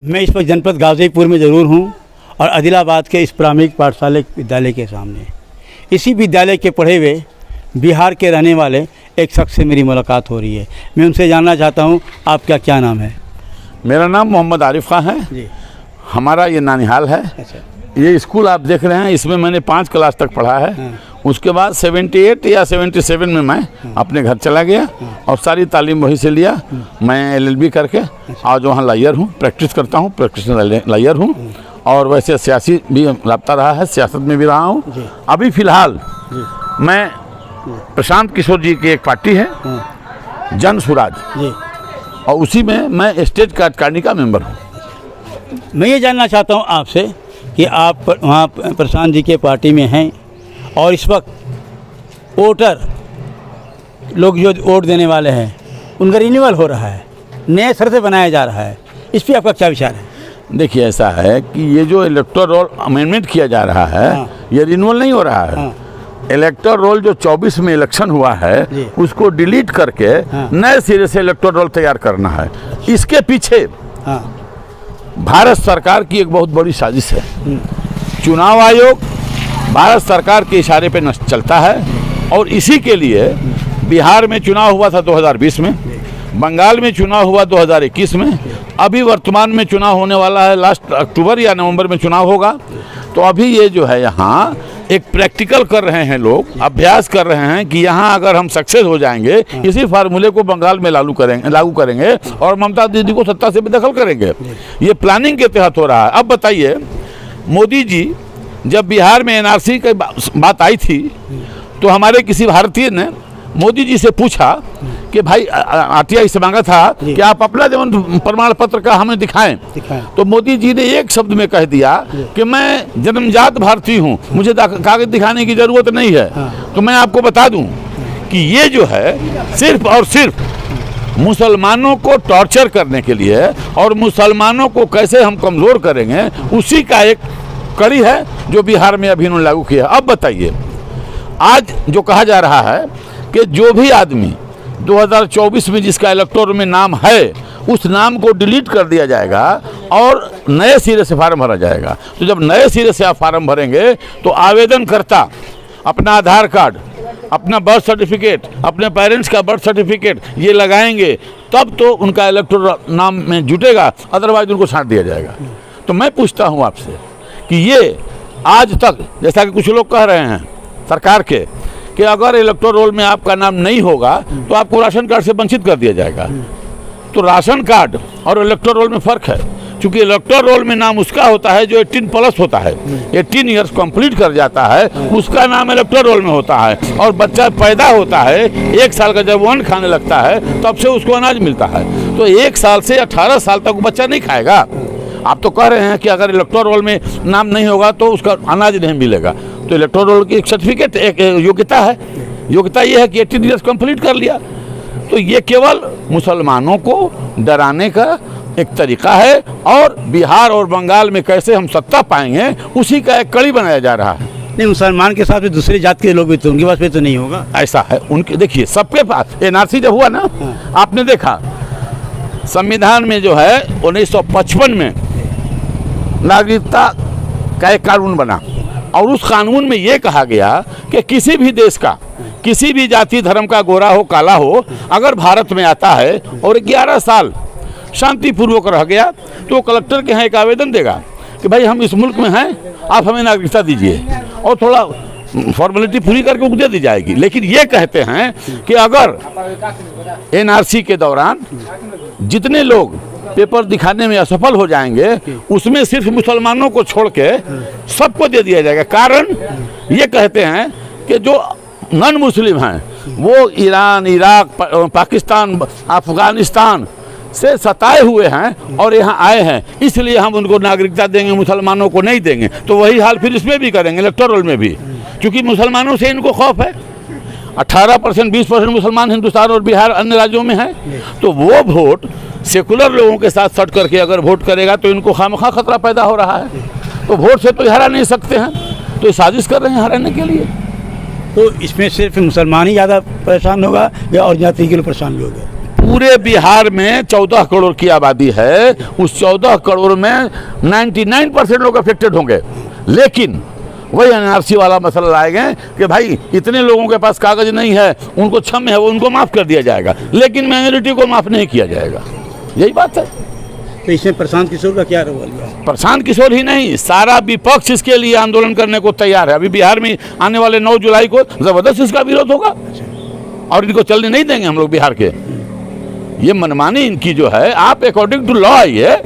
मैं इस वक्त जनपद गाज़ीपुर में ज़रूर हूँ और आदिलाबाद के इस प्राथमिक पाठशाला विद्यालय के सामने इसी विद्यालय के पढ़े हुए बिहार के रहने वाले एक शख्स से मेरी मुलाकात हो रही है। मैं उनसे जानना चाहता हूँ, आपका क्या नाम है? मेरा नाम मोहम्मद आरिफ खां है जी। हमारा ये नानिहाल है। अच्छा। ये स्कूल आप देख रहे हैं, इसमें मैंने 5 क्लास तक पढ़ा है। हाँ। उसके बाद 78 या 77 में मैं अपने घर चला गया और सारी तालीम वहीं से लिया। मैं LLB करके आज वहाँ लॉयर हूँ, प्रैक्टिस करता हूँ, प्रैक्टिशनर लॉयर हूँ। और वैसे सियासी भी रब्ता रहा है, सियासत में भी रहा हूँ। अभी फ़िलहाल मैं प्रशांत किशोर जी की एक पार्टी है जन स्वराज जी, और उसी में मैं स्टेट कार्यकारिणी का मेंबर हूँ। मैं ये जानना चाहता हूँ आपसे कि आप वहाँ प्रशांत जी के पार्टी में हैं और इस वक्त वोटर लोग जो वोट देने वाले हैं उनका रिन्यूअल हो रहा है, नए सिरे से बनाया जा रहा है, इस पर आपका क्या विचार है? देखिए, ऐसा है कि ये जो इलेक्टोरल रोल अमेंडमेंट किया जा रहा है, ये रिन्यूअल नहीं हो रहा है। इलेक्टोरल रोल जो 24 में इलेक्शन हुआ है उसको डिलीट करके नए सिरे से इलेक्टोरल रोल तैयार करना है। इसके पीछे भारत सरकार की एक बहुत बड़ी साजिश है। चुनाव आयोग भारत सरकार के इशारे पे चलता है और इसी के लिए बिहार में चुनाव हुआ था 2020 में, बंगाल में चुनाव हुआ 2021 में, अभी वर्तमान में चुनाव होने वाला है, लास्ट अक्टूबर या नवंबर में चुनाव होगा। तो अभी ये जो है यहाँ एक प्रैक्टिकल कर रहे हैं लोग, अभ्यास कर रहे हैं कि यहाँ अगर हम सक्सेस हो जाएंगे इसी फार्मूले को बंगाल में लागू करेंगे और ममता दीदी को सत्ता से बेदखल करेंगे। ये प्लानिंग के तहत हो रहा है। अब बताइए, मोदी जी जब बिहार में NRC की बात आई थी तो हमारे किसी भारतीय ने मोदी जी से पूछा कि भाई RTI से मांगा था कि आप अपना जन्म प्रमाण पत्र का हमें दिखाएं। तो मोदी जी ने एक शब्द में कह दिया कि मैं जन्मजात भारतीय हूं, मुझे कागज दिखाने की जरूरत नहीं है। तो मैं आपको बता दूं कि ये जो है सिर्फ और सिर्फ मुसलमानों को टॉर्चर करने के लिए और मुसलमानों को कैसे हम कमज़ोर करेंगे उसी का एक कड़ी है जो बिहार में अभी उन्होंने लागू किया। अब बताइए, आज जो कहा जा रहा है कि जो भी आदमी 2024 में जिसका इलेक्टोरल में नाम है उस नाम को डिलीट कर दिया जाएगा और नए सिरे से फार्म भरा जाएगा। तो जब नए सिरे से आप फार्म भरेंगे तो आवेदनकर्ता अपना आधार कार्ड, अपना बर्थ सर्टिफिकेट, अपने पेरेंट्स का बर्थ सर्टिफिकेट ये लगाएंगे तब तो उनका इलेक्टोरल नाम में जुटेगा, अदरवाइज उनको छांट दिया जाएगा। तो मैं पूछता हूँ आपसे कि ये आज तक, जैसा कि कुछ लोग कह रहे हैं सरकार के, कि अगर इलेक्टोरल रोल में आपका नाम नहीं होगा तो आपको राशन कार्ड से वंचित कर दिया जाएगा। तो राशन कार्ड और इलेक्टोरल रोल में फ़र्क है, क्योंकि इलेक्टोरल रोल में नाम उसका होता है जो 18 प्लस होता है, 18 ईयर्स कंप्लीट कर जाता है, उसका नाम इलेक्टोरल रोल में होता है। और बच्चा पैदा होता है 1 साल का, जब अन्न खाने लगता है तब से उसको अनाज मिलता है। तो 1 साल से 18 साल तक वो बच्चा नहीं खाएगा। आप तो कह रहे हैं कि अगर इलेक्टोरल रोल में नाम नहीं होगा तो उसका अनाज नहीं मिलेगा। तो इलेक्टोरल रोल की एक सर्टिफिकेट, एक योग्यता है। योग्यता ये है कि 18 ईयर्स कंप्लीट कर लिया। तो ये केवल मुसलमानों को डराने का एक तरीका है और बिहार और बंगाल में कैसे हम सत्ता पाएंगे उसी का एक कड़ी बनाया जा रहा है। नहीं, मुसलमान के साथ दूसरी जात के लोग भी तो उनके पास में तो नहीं होगा। ऐसा है उनके, देखिए सबके पास NRC जब हुआ ना, आपने देखा संविधान में जो है 1955 में नागरिकता का एक कानून बना और उस कानून में ये कहा गया कि किसी भी देश का, किसी भी जाति धर्म का, गोरा हो काला हो, अगर भारत में आता है और 11 साल शांतिपूर्वक रह गया तो कलेक्टर के यहाँ एक आवेदन देगा कि भाई हम इस मुल्क में हैं, आप हमें नागरिकता दीजिए, और थोड़ा फॉर्मेलिटी पूरी करके उनको दे दी जाएगी। लेकिन ये कहते हैं कि अगर NRC के दौरान जितने लोग पेपर दिखाने में असफल हो जाएंगे उसमें सिर्फ मुसलमानों को छोड़ के सबको दे दिया जाएगा। कारण ये कहते हैं कि जो नॉन मुस्लिम हैं वो ईरान, इराक, पाकिस्तान, अफगानिस्तान से सताए हुए हैं और यहाँ आए हैं, इसलिए हम उनको नागरिकता देंगे, मुसलमानों को नहीं देंगे। तो वही हाल फिर इसमें भी करेंगे, इलेक्टोरल में भी, क्योंकि मुसलमानों से इनको खौफ है। 18%, 20% मुसलमान हिंदुस्तान और बिहार अन्य राज्यों में है। तो वो वोट सेकुलर लोगों के साथ सट करके अगर वोट करेगा तो इनको खामखा खतरा पैदा हो रहा है। तो वोट से तो हरा नहीं सकते हैं, तो ये साजिश कर रहे हैं हराने के लिए। तो इसमें सिर्फ मुसलमान ही ज़्यादा परेशान होगा या और जाति के लोग परेशान भी होंगे? पूरे बिहार में 14 करोड़ की आबादी है, उस 14 करोड़ में 99% लोग अफेक्टेड होंगे। लेकिन वही एनआरसी वाला मसला लाएंगे कि भाई इतने लोगों के पास कागज नहीं है, उनको क्षम्य है, वो उनको माफ़ कर दिया जाएगा, लेकिन माइनॉरिटी को माफ़ नहीं किया जाएगा। यही बात है। तो इसमें प्रशांत किशोर का क्या रोल है? प्रशांत किशोर ही नहीं, सारा विपक्ष इसके लिए आंदोलन करने को तैयार है। अभी बिहार में आने वाले 9 जुलाई को ज़बरदस्त इसका विरोध होगा और इनको चलने नहीं देंगे हम लोग बिहार के। ये मनमानी इनकी जो है, आप अकॉर्डिंग टू लॉ ये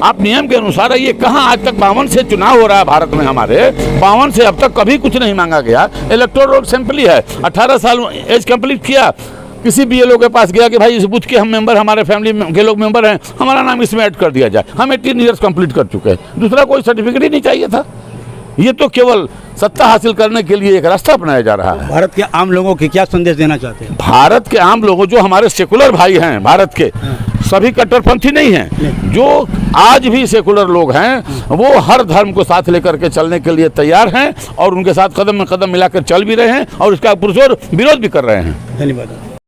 आप नियम के अनुसार है। ये कहाँ आज तक 52 से चुनाव हो रहा है भारत में, हमारे 52 से अब तक कभी कुछ नहीं मांगा गया। इलेक्टोरल रोल सिंपल ही है, 18 साल एज कंप्लीट किया, किसी बीएलओ के पास गया कि भाई इस बूथ के हम मेंबर, हमारे फैमिली के लोग मेंबर हैं, हमारा नाम इसमें ऐड कर दिया जाए। हम 18 ईयर्स कंप्लीट कर चुके हैं, दूसरा कोई सर्टिफिकेट ही नहीं चाहिए था। ये तो केवल सत्ता हासिल करने के लिए एक रास्ता अपनाया जा रहा है। भारत के आम लोगों के क्या संदेश देना चाहते हैं? भारत के आम लोगों, जो हमारे सेकुलर भाई हैं भारत के, सभी कट्टरपंथी नहीं हैं, जो आज भी सेकुलर लोग हैं, वो हर धर्म को साथ लेकर के चलने के लिए तैयार हैं और उनके साथ कदम में कदम मिलाकर चल भी रहे हैं और इसका पुरजोर विरोध भी कर रहे हैं। धन्यवाद।